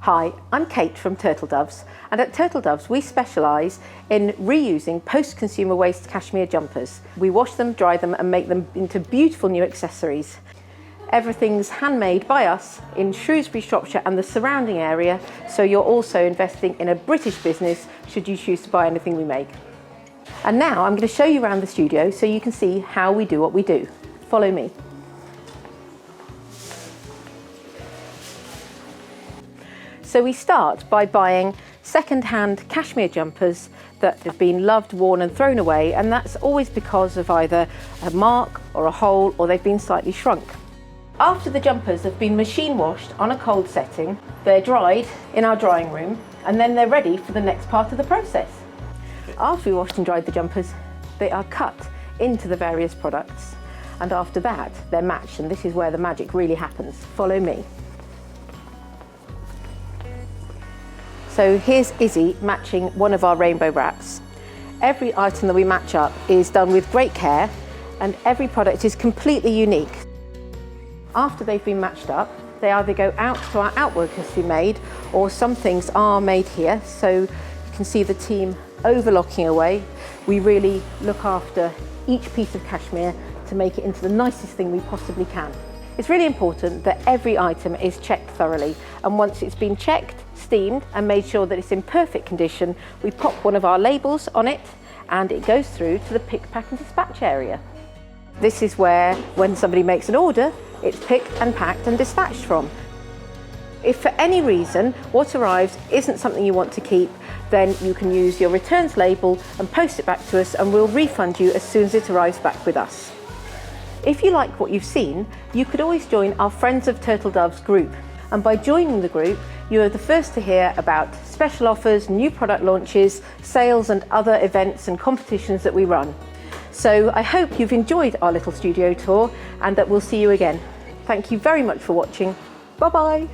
Hi, I'm Kate from Turtle Doves, and at Turtle Doves we specialise in reusing post-consumer waste cashmere jumpers. We wash them, dry them and make them into beautiful new accessories. Everything's handmade by us in Shrewsbury, Shropshire and the surrounding area, so you're also investing in a British business should you choose to buy anything we make. And now I'm going to show you around the studio so you can see how we do what we do. Follow me. So we start by buying second-hand cashmere jumpers that have been loved, worn and thrown away, and that's always because of either a mark or a hole or they've been slightly shrunk. After the jumpers have been machine washed on a cold setting, they're dried in our drying room and then they're ready for the next part of the process. After we washed and dried the jumpers, they are cut into the various products, and after that they're matched, and this is where the magic really happens. Follow me. So here's Izzy matching one of our rainbow wraps. Every item that we match up is done with great care and every product is completely unique. After they've been matched up, they either go out to our outworkers to be made, or some things are made here. So you can see the team overlocking away. We really look after each piece of cashmere to make it into the nicest thing we possibly can. It's really important that every item is checked thoroughly, and once it's been checked, steamed and made sure that it's in perfect condition, we pop one of our labels on it and it goes through to the pick, pack and dispatch area. This is where, when somebody makes an order, it's picked and packed and dispatched from. If for any reason what arrives isn't something you want to keep, then you can use your returns label and post it back to us, and we'll refund you as soon as it arrives back with us. If you like what you've seen, you could always join our Friends of Turtle Doves group. And by joining the group, you are the first to hear about special offers, new product launches, sales and other events and competitions that we run. So I hope you've enjoyed our little studio tour and that we'll see you again. Thank you very much for watching. Bye-bye.